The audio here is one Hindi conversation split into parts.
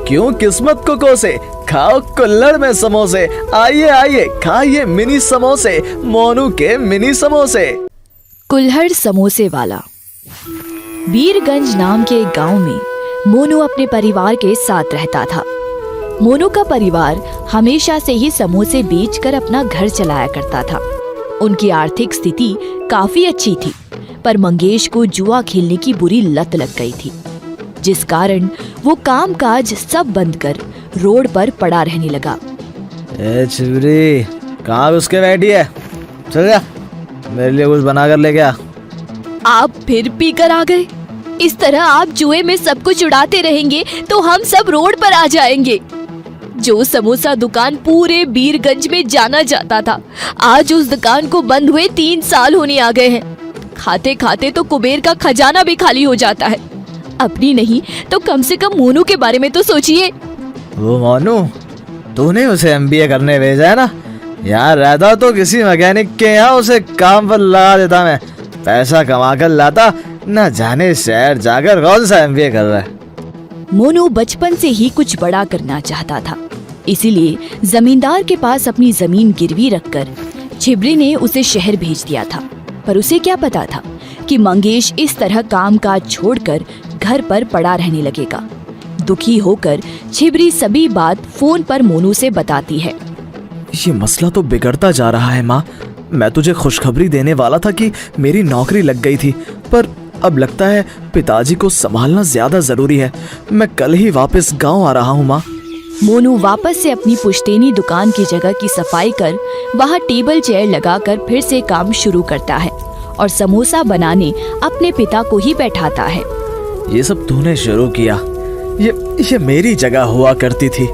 क्यों किस्मत को कोसे, खाओ कुल्हड़ में समोसे। आइए आइए खाइए मिनी समोसे, मोनू के मिनी समोसे। कुल्हड़ समोसे वाला। वीरगंज नाम के एक गांव में मोनू अपने परिवार के साथ रहता था। मोनू का परिवार हमेशा से ही समोसे बेचकर अपना घर चलाया करता था। उनकी आर्थिक स्थिति काफी अच्छी थी, पर मंगेश को जुआ खेलने की बुरी लत लग गई थी, जिस कारण वो कामकाज सब बंद कर रोड पर पड़ा रहने लगा। ए छिबरी, कहाँ उसके बैठी है? चल जा, मेरे लिए कुछ बना कर ले गया। आप फिर पी कर आ गए। इस तरह आप जुए में सब कुछ उड़ाते रहेंगे तो हम सब रोड पर आ जाएंगे। जो समोसा दुकान पूरे वीरगंज में जाना जाता था, आज उस दुकान को बंद हुए 3 साल होने आ गए हैं। खाते खाते तो कुबेर का खजाना भी खाली हो जाता है। अपनी नहीं तो कम से कम मोनू के बारे में तो सोचिए। वो मोनू, तूने उसे MBA करने भेजा है ना? यार रहता तो किसी मैकेनिक के यहाँ उसे काम पर लगा देता, मैं पैसा कमा कर लाता। न जाने शहर जाकर कौन सा MBA कर रहा है। मोनू बचपन से ही कुछ बड़ा करना चाहता था, इसीलिए जमींदार के पास अपनी जमीन गिरवी रखकर छिबरी ने उसे शहर भेज दिया था। पर उसे क्या पता था कि मंगेश इस तरह कामकाज छोड़कर घर पर पड़ा रहने लगेगा। दुखी होकर छिबरी सभी बात फोन पर मोनू से बताती है। ये मसला तो बिगड़ता जा रहा है माँ। मैं तुझे खुशखबरी देने वाला था कि मेरी नौकरी लग गई थी, पर अब लगता है पिताजी को संभालना ज्यादा जरूरी है। मैं कल ही वापस गांव आ रहा हूँ माँ। मोनू वापस से अपनी पुश्तैनी दुकान की जगह की सफाई कर वहाँ टेबल चेयर लगाकर फिर से काम शुरू करता है और समोसा बनाने अपने पिता को ही बैठाता है। ये सब तूने शुरू किया। ये मेरी जगह हुआ करती थी।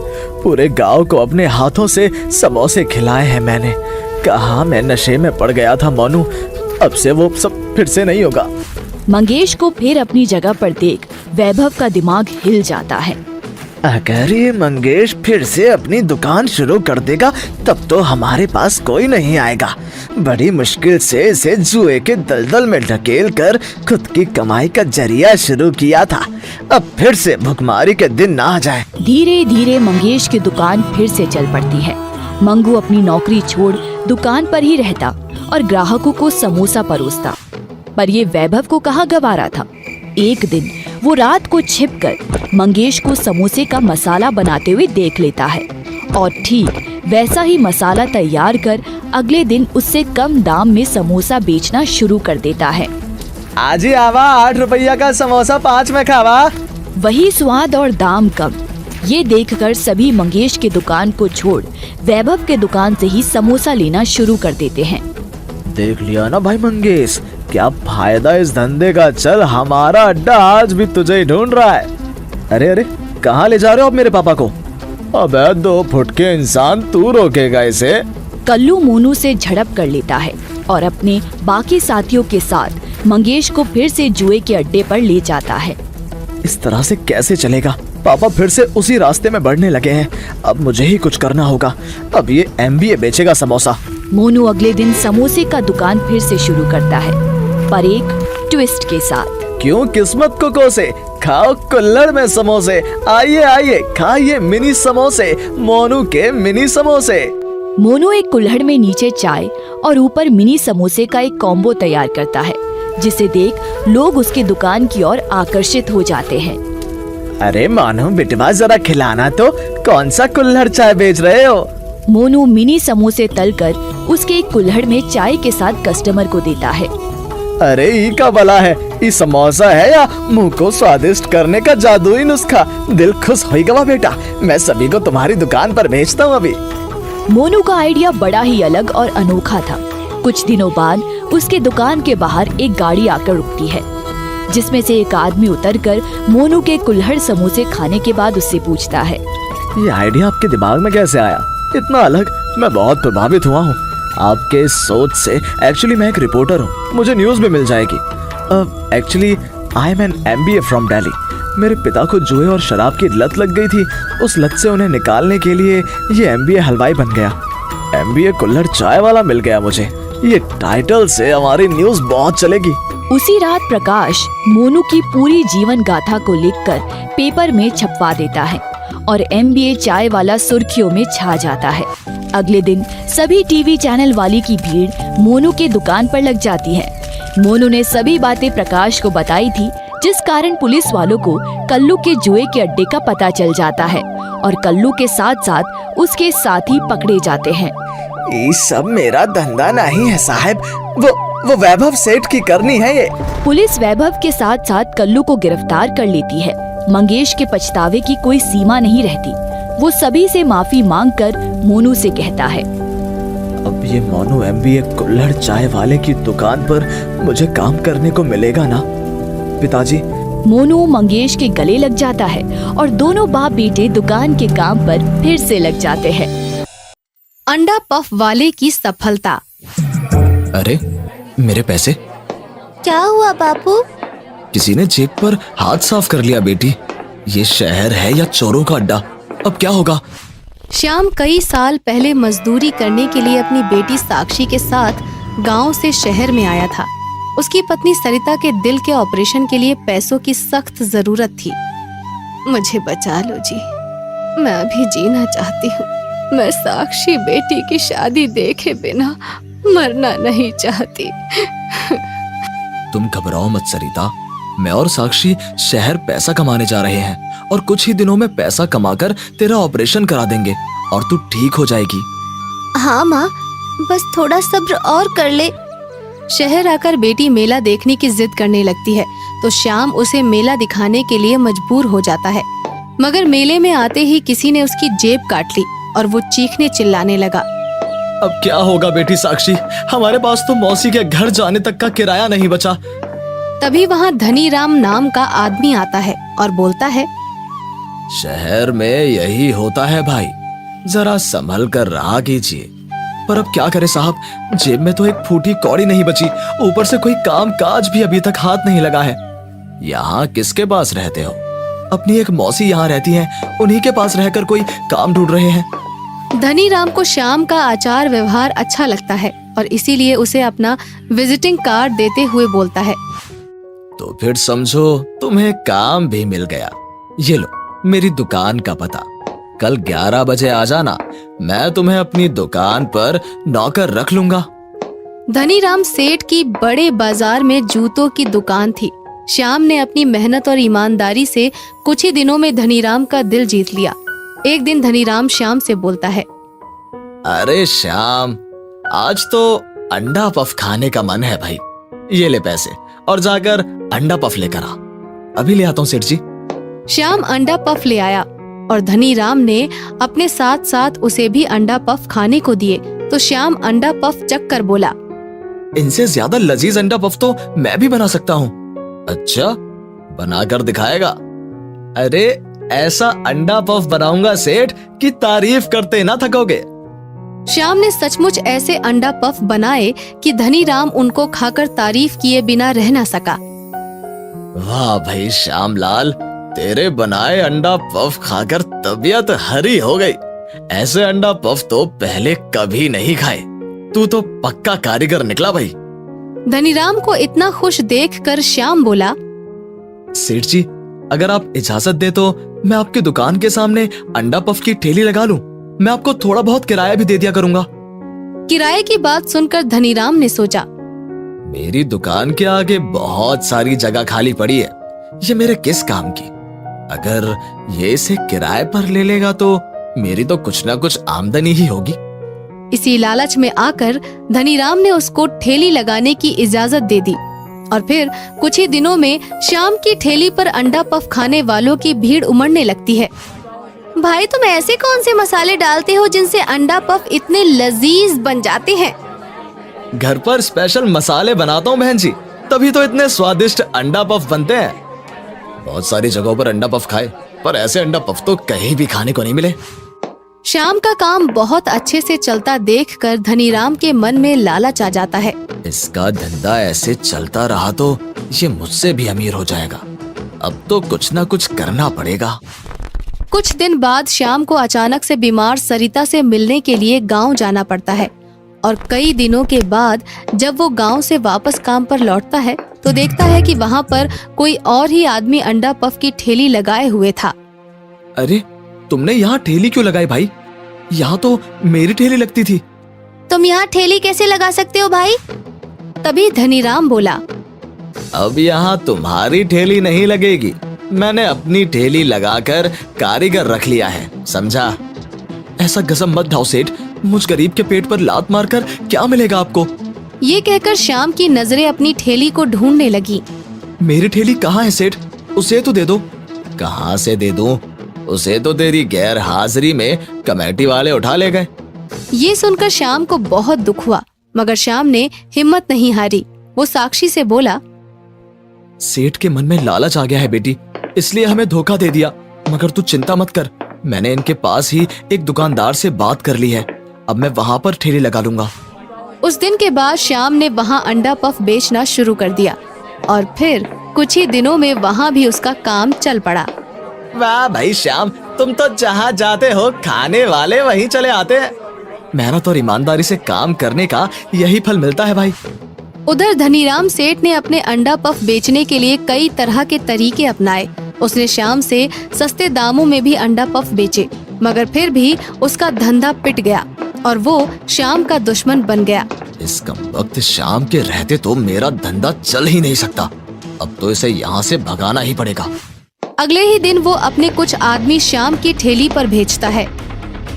पूरे गांव को अपने हाथों से समोसे खिलाए हैं मैंने। कहाँ मैं नशे में पड़ गया था मोनू, अब से वो सब फिर से नहीं होगा। मंगेश को फिर अपनी जगह पर देख वैभव का दिमाग हिल जाता है। अगर ये मंगेश फिर से अपनी दुकान शुरू कर देगा तब तो हमारे पास कोई नहीं आएगा। बड़ी मुश्किल से इसे जुए के दलदल में ढकेल कर खुद की कमाई का जरिया शुरू किया था। अब फिर से भुखमारी के दिन ना आ जाए। धीरे धीरे मंगेश की दुकान फिर से चल पड़ती है। मंगू अपनी नौकरी छोड़ दुकान पर ही रहता और ग्राहकों को समोसा परोसता, पर ये वैभव को कहाँ गवारा था। एक दिन वो रात को छिपकर मंगेश को समोसे का मसाला बनाते हुए देख लेता है और ठीक वैसा ही मसाला तैयार कर अगले दिन उससे कम दाम में समोसा बेचना शुरू कर देता है। आज ही आवा 8 रुपया का समोसा 5 में खावा। वही स्वाद और दाम कम। ये देखकर सभी मंगेश की दुकान को छोड़ वैभव के दुकान से ही समोसा लेना शुरू कर देते हैं। देख लिया ना भाई मंगेश, क्या फायदा इस धंधे का। चल, हमारा अड्डा आज भी तुझे ही ढूंढ रहा है। अरे अरे, कहाँ ले जा रहे हो आप मेरे पापा को? अबे 2 फुट के इंसान, तू रोकेगा इसे? कल्लू मोनू से झड़प कर लेता है और अपने बाकी साथियों के साथ मंगेश को फिर से जुए के अड्डे पर ले जाता है। इस तरह से कैसे चलेगा? पापा फिर से उसी रास्ते में बढ़ने लगे हैं। अब मुझे ही कुछ करना होगा। अब ये MBA बेचेगा समोसा। मोनू अगले दिन समोसे का दुकान फिर से शुरू करता है, पर एक ट्विस्ट के साथ। क्यों किस्मत को कोसे, खाओ कुल्हड़ में समोसे। आइए आइए खाइए मिनी समोसे, मोनू के मिनी समोसे। मोनू एक कुल्हड़ में नीचे चाय और ऊपर मिनी समोसे का एक कॉम्बो तैयार करता है, जिसे देख लोग उसकी दुकान की ओर आकर्षित हो जाते हैं। अरे मानो बिटवा, जरा खिलाना तो। कौन सा कुल्हड़ चाय बेच रहे हो? मोनू मिनी समोसे तलकर उसके एक कुल्हड़ में चाय के साथ कस्टमर को देता है। अरे ई का भला है, ये समोसा है या मुंह को स्वादिष्ट करने का जादुई नुस्खा? दिल खुश होगा बेटा, मैं सभी को तुम्हारी दुकान पर भेजता हूँ अभी। मोनू का आइडिया बड़ा ही अलग और अनोखा था। कुछ दिनों बाद उसके दुकान के बाहर एक गाड़ी आकर रुकती है, जिसमें से एक आदमी उतरकर मोनू के कुल्हड़ समोसे खाने के बाद उससे पूछता है, ये आइडिया आपके दिमाग में कैसे आया? इतना अलग। मैं बहुत प्रभावित हुआ हूँ आपके इस सोच से। एक्चुअली मैं एक रिपोर्टर हूँ, मुझे न्यूज़ भी मिल जाएगी। Actually I am an MBA from Delhi. मेरे पिता को जुए और शराब की लत लग गई थी। उस लत से उन्हें निकालने के लिए ये MBA हलवाई बन गया। MBA कुल्हड़ चाय वाला मिल गया मुझे। ये टाइटल से हमारी न्यूज़ बहुत चलेगी। उसी रात प्रकाश मोनू की पूरी जीवन गाथा को लिखकर पेपर में छपवा देता है और MBA चाय वाला सुर्खियों में छा जाता है। अगले दिन सभी टीवी चैनल वाली की भीड़ मोनू के दुकान पर लग जाती है। मोनू ने सभी बातें प्रकाश को बताई थी, जिस कारण पुलिस वालों को कल्लू के जुए के अड्डे का पता चल जाता है और कल्लू के साथ साथ उसके साथी पकड़े जाते हैं। ये सब मेरा धंधा नहीं है साहब, वो वैभव सेठ की करनी है ये। पुलिस वैभव के साथ साथ कल्लू को गिरफ्तार कर लेती है। मंगेश के पछतावे की कोई सीमा नहीं रहती। वो सभी से माफी मांगकर मोनू से कहता है, अब ये मोनू MBA कुल्हड़ चाय वाले की दुकान पर मुझे काम करने को मिलेगा ना पिताजी? मोनू मंगेश के गले लग जाता है और दोनों बाप बेटे दुकान के काम पर फिर से लग जाते हैं। अंडा पफ वाले की सफलता। अरे मेरे पैसे? क्या हुआ बापू? किसी ने जेब पर हाथ साफ कर लिया बेटी। ये शहर है या चोरों का अड्डा? अब क्या होगा? श्याम कई साल पहले मजदूरी करने के लिए अपनी बेटी साक्षी के साथ गांव से शहर में आया था। उसकी पत्नी सरिता के दिल के ऑपरेशन के लिए पैसों की सख्त जरूरत थी। मुझे बचा लो जी, मैं अभी जीना चाहती हूँ। मैं साक्षी बेटी की शादी देखे बिना मरना नहीं चाहती। तुम घबराओ मत सरिता, मैं और साक्षी शहर पैसा कमाने जा रहे हैं और कुछ ही दिनों में पैसा कमाकर तेरा ऑपरेशन करा देंगे और तू ठीक हो जाएगी। हाँ माँ, बस थोड़ा सब्र और कर ले। शहर आकर बेटी मेला देखने की जिद करने लगती है तो श्याम उसे मेला दिखाने के लिए मजबूर हो जाता है, मगर मेले में आते ही किसी ने उसकी जेब काट ली और वो चीखने चिल्लाने लगा। अब क्या होगा बेटी साक्षी, हमारे पास तो मौसी के घर जाने तक का किराया नहीं बचा। तभी वहाँ धनीराम नाम का आदमी आता है और बोलता है, शहर में यही होता है भाई, जरा संभल कर रहा कीजिए। पर अब क्या करे साहब, जेब में तो एक फूटी कौड़ी नहीं बची, ऊपर से कोई काम काज भी अभी तक हाथ नहीं लगा है। यहाँ किसके पास रहते हो? अपनी एक मौसी यहाँ रहती हैं, उन्हीं के पास रहकर कोई काम ढूंढ रहे हैं। धनीराम को श्याम का आचार व्यवहार अच्छा लगता है और इसीलिए उसे अपना विजिटिंग कार्ड देते हुए बोलता है, तो फिर समझो तुम्हें काम भी मिल गया। ये लो मेरी दुकान का पता, कल 11 बजे आ जाना, मैं तुम्हें अपनी दुकान पर नौकर रख लूंगा। धनीराम सेठ की बड़े बाजार में जूतों की दुकान थी। श्याम ने अपनी मेहनत और ईमानदारी से कुछ ही दिनों में धनीराम का दिल जीत लिया। एक दिन धनीराम श्याम से बोलता है, अरे श्याम, आज तो अंडा पफ खाने का मन है भाई, ये ले पैसे और जाकर अंडा पफ लेकर आ। अभी ले आता हूँ सेठ जी। श्याम अंडा पफ ले आया और धनीराम ने अपने साथ साथ उसे भी अंडा पफ खाने को दिए तो श्याम अंडा पफ चख कर बोला, इनसे ज्यादा लजीज अंडा पफ तो मैं भी बना सकता हूँ। अच्छा, बनाकर दिखाएगा? अरे ऐसा अंडा पफ बनाऊंगा सेठ कि तारीफ करते ना थकोगे। श्याम ने सचमुच ऐसे अंडा पफ बनाए कि धनीराम उनको खाकर तारीफ किए बिना रह न सका। वाह भाई श्यामलाल, तेरे बनाए अंडा पफ खाकर तबीयत हरी हो गई। ऐसे अंडा पफ तो पहले कभी नहीं खाए। तू तो पक्का कारीगर निकला भाई। धनीराम को इतना खुश देखकर श्याम बोला, सेठ जी, अगर आप इजाजत दे तो मैं आपकी दुकान के सामने अंडा पफ की ठेली लगा लूं। मैं आपको थोड़ा बहुत किराया भी दे दिया करूंगा। किराए की बात सुनकर धनीराम ने सोचा, मेरी दुकान के आगे बहुत सारी जगह खाली पड़ी है, ये मेरे किस काम की? अगर ये इसे किराए पर ले लेगा तो मेरी तो कुछ ना कुछ आमदनी ही होगी। इसी लालच में आकर धनीराम ने उसको ठेली लगाने की इजाजत दे दी और फिर कुछ ही दिनों में श्याम की ठेली पर अंडा पफ खाने वालों की भीड़ उमड़ने लगती है। भाई, तुम ऐसे कौन से मसाले डालते हो जिनसे अंडा पफ इतने लजीज बन जाते हैं? घर पर स्पेशल मसाले बनाता हूँ बहन जी, तभी तो इतने स्वादिष्ट अंडा पफ बनते हैं। बहुत सारी जगहों पर अंडा पफ खाए, पर ऐसे अंडा पफ तो कहीं भी खाने को नहीं मिले। श्याम का काम बहुत अच्छे से चलता देखकर धनीराम के मन में लालच आ जाता है। इसका धंधा ऐसे चलता रहा तो ये मुझसे भी अमीर हो जाएगा। अब तो कुछ ना कुछ करना पड़ेगा। कुछ दिन बाद श्याम को अचानक से बीमार सरिता से मिलने के लिए गांव जाना पड़ता है और कई दिनों के बाद जब वो गांव से वापस काम पर लौटता है तो देखता है कि वहाँ पर कोई और ही आदमी अंडा पफ की ठेली लगाए हुए था। अरे तुमने यहाँ ठेली क्यों लगाई भाई? यहाँ तो मेरी ठेली लगती थी। तुम यहाँ ठेली कैसे लगा सकते हो भाई? तभी धनीराम बोला, अब यहाँ तुम्हारी ठेली नहीं लगेगी, मैंने अपनी ठेली लगाकर कारीगर रख लिया है, समझा? ऐसा गजब मत ढाओ सेठ, मुझ गरीब के पेट पर लात मारकर क्या मिलेगा आपको? ये कहकर श्याम की नजरें अपनी ठेली को ढूंढने लगी। मेरी ठेली कहाँ है सेठ? उसे तो दे दो। कहाँ से दे दूं? उसे तो तेरी गैर हाजिरी में कमेटी वाले उठा ले गए। ये सुनकर श्याम को बहुत दुख हुआ, मगर श्याम ने हिम्मत नहीं हारी। वो साक्षी से बोला, सेठ के मन में लालच आ गया है बेटी, इसलिए हमें धोखा दे दिया। मगर तू चिंता मत कर, मैंने इनके पास ही एक दुकानदार से बात कर ली है, अब मैं वहाँ पर ठेली लगा लूंगा। उस दिन के बाद श्याम ने वहाँ अंडा पफ बेचना शुरू कर दिया और फिर कुछ ही दिनों में वहाँ भी उसका काम चल पड़ा। वाह भाई श्याम, तुम तो जहाँ जाते हो खाने वाले वहीं चले आते हैं। मेहनत और ईमानदारी से काम करने का यही फल मिलता है भाई। उधर धनीराम सेठ ने अपने अंडा पफ बेचने के लिए कई तरह के तरीके अपनाए। उसने श्याम से सस्ते दामों में भी अंडा पफ बेचे, मगर फिर भी उसका धंधा पिट गया और वो श्याम का दुश्मन बन गया। इस कमबख्त श्याम के रहते तो मेरा धंधा चल ही नहीं सकता, अब तो इसे यहाँ से भगाना ही पड़ेगा। अगले ही दिन वो अपने कुछ आदमी श्याम की ठेली पर भेजता है।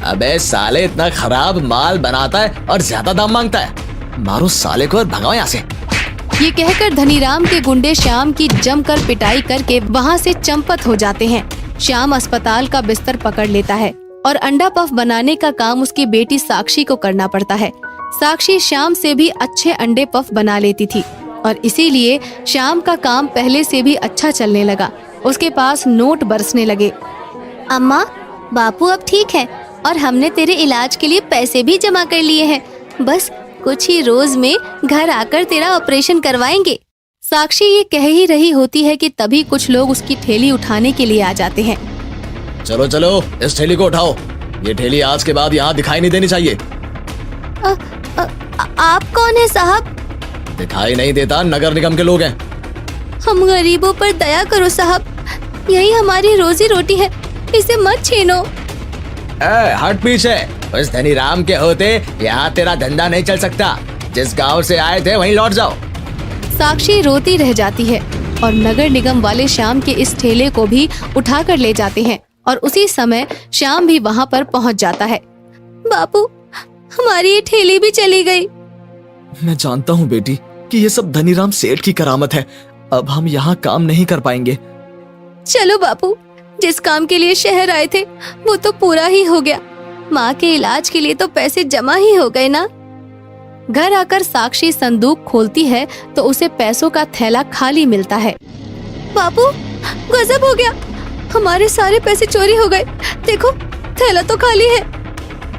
अबे साले, इतना खराब माल बनाता है और ज्यादा दाम मांगता है, मारो साले को और भगाओ यहाँ से। ये कहकर धनीराम के गुंडे श्याम की जमकर पिटाई करके वहाँ से चंपत हो जाते हैं। श्याम अस्पताल का बिस्तर पकड़ लेता है और अंडा पफ बनाने का काम उसकी बेटी साक्षी को करना पड़ता है। साक्षी श्याम से भी अच्छे अंडे पफ बना लेती थी और इसीलिए श्याम का काम पहले से भी अच्छा चलने लगा। उसके पास नोट बरसने लगे। अम्मा, बापू अब ठीक है और हमने तेरे इलाज के लिए पैसे भी जमा कर लिए हैं। बस कुछ ही रोज में घर आकर तेरा ऑपरेशन करवाएंगे। साक्षी ये कह ही रही होती है कि तभी कुछ लोग उसकी ठेली उठाने के लिए आ जाते हैं। चलो चलो, इस ठेली को उठाओ, ये ठेली आज के बाद यहाँ दिखाई नहीं देनी चाहिए। आप कौन है साहब? दिखाई नहीं देता, नगर निगम के लोग हैं। हम गरीबों पर दया करो साहब, यही हमारी रोजी रोटी है, इसे मत छीनो। हट पीछे, उस धनीराम के होते यहाँ तेरा धंधा नहीं चल सकता। जिस गांव से आए थे वहीं लौट जाओ। साक्षी रोती रह जाती है और नगर निगम वाले श्याम के इस ठेले को भी उठाकर ले जाते हैं और उसी समय श्याम भी वहाँ पर पहुँच जाता है। बापू, हमारी ये ठेली भी चली गई। मैं जानता हूँ बेटी कि ये सब धनीराम सेठ की करामत है, अब हम यहाँ काम नहीं कर पाएंगे। चलो बापू, जिस काम के लिए शहर आए थे वो तो पूरा ही हो गया। माँ के इलाज के लिए तो पैसे जमा ही हो गए ना। घर आकर साक्षी संदूक खोलती है तो उसे पैसों का थैला खाली मिलता है। बापू, गजब हो गया, हमारे सारे पैसे चोरी हो गए। देखो, थैला तो खाली है।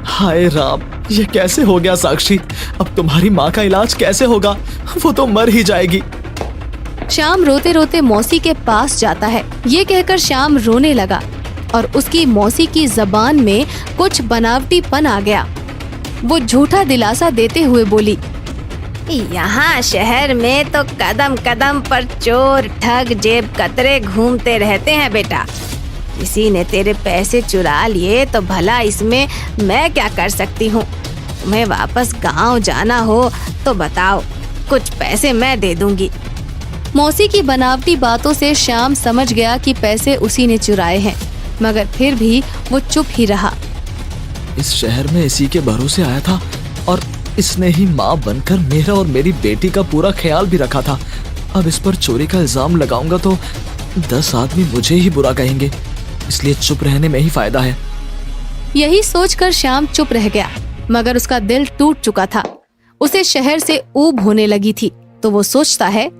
हाय राम, ये कैसे हो गया साक्षी? अब तुम्हारी माँ का इलाज कैसे होगा? वो तो मर ही जाएगी। श्याम रोते रोते मौसी के पास जाता है। ये कहकर श्याम रोने लगा और उसकी मौसी की जबान में कुछ बनावटीपन आ गया। वो झूठा दिलासा देते हुए बोली, यहाँ शहर में तो कदम कदम पर चोर, ठग, जेब कतरे घूमते रहते हैं बेटा। किसी ने तेरे पैसे चुरा लिए तो भला इसमें मैं क्या कर सकती हूँ। तुम्हें वापस गांव जाना हो तो बताओ, कुछ पैसे मैं दे दूंगी। मौसी की बनावटी बातों से श्याम समझ गया कि पैसे उसी ने चुराए हैं, मगर फिर भी वो चुप ही रहा। इस शहर में इसी के भरोसे आया था और इसने ही माँ बनकर मेरा और मेरी बेटी का पूरा ख्याल भी रखा था। अब इस पर चोरी का इल्जाम लगाऊंगा तो 10 आदमी मुझे ही बुरा कहेंगे, इसलिए चुप रहने में ही फायदा है। यही सोचकर श्याम चुप रह गया, मगर उसका दिल टूट चुका था। उसे शहर से ऊब होने लगी थी, तो वो सोचता है,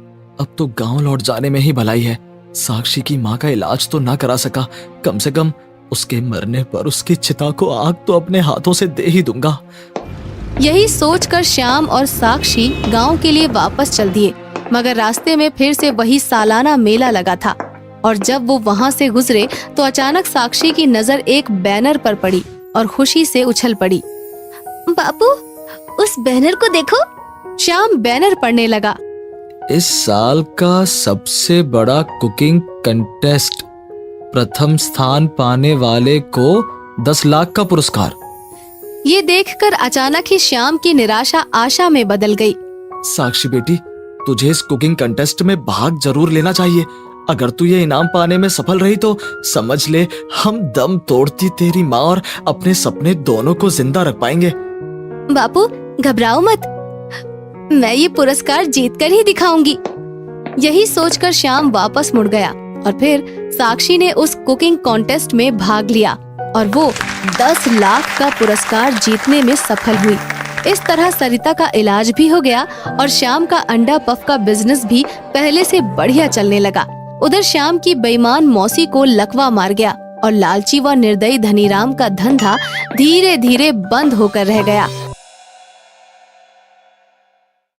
अब तो गांव लौट जाने में ही भलाई है। साक्षी की माँ का इलाज तो ना करा सका, कम से कम उसके मरने पर उसकी चिता को आग तो अपने हाथों से दे ही दूंगा। यही सोचकर श्याम और साक्षी गांव के लिए वापस चल दिए, मगर रास्ते में फिर से वही सालाना मेला लगा था और जब वो वहां से गुजरे तो अचानक साक्षी की नजर एक बैनर पर पड़ी और खुशी से उछल पड़ी। बापू, उस बैनर को देखो। श्याम बैनर पढ़ने लगा। इस साल का सबसे बड़ा कुकिंग कंटेस्ट प्रथम स्थान पाने वाले को 10 लाख का पुरस्कार। ये देखकर अचानक ही श्याम की निराशा आशा में बदल गई। साक्षी बेटी, तुझे इस कुकिंग कंटेस्ट में भाग जरूर लेना चाहिए। अगर तू ये इनाम पाने में सफल रही तो समझ ले हम दम तोड़ती तेरी माँ और अपने सपने दोनों को जिंदा रख पाएंगे। बापू घबराओ मत, मैं ये पुरस्कार जीत कर ही दिखाऊंगी। यही सोचकर श्याम वापस मुड़ गया और फिर साक्षी ने उस कुकिंग कॉन्टेस्ट में भाग लिया और वो 10 लाख का पुरस्कार जीतने में सफल हुई। इस तरह सरिता का इलाज भी हो गया और श्याम का अंडा पफ का बिजनेस भी पहले से बढ़िया चलने लगा। उधर श्याम की बेईमान मौसी को लकवा मार गया और लालची व निर्दयी धनीराम का धंधा धीरे धीरे बंद होकर रह गया।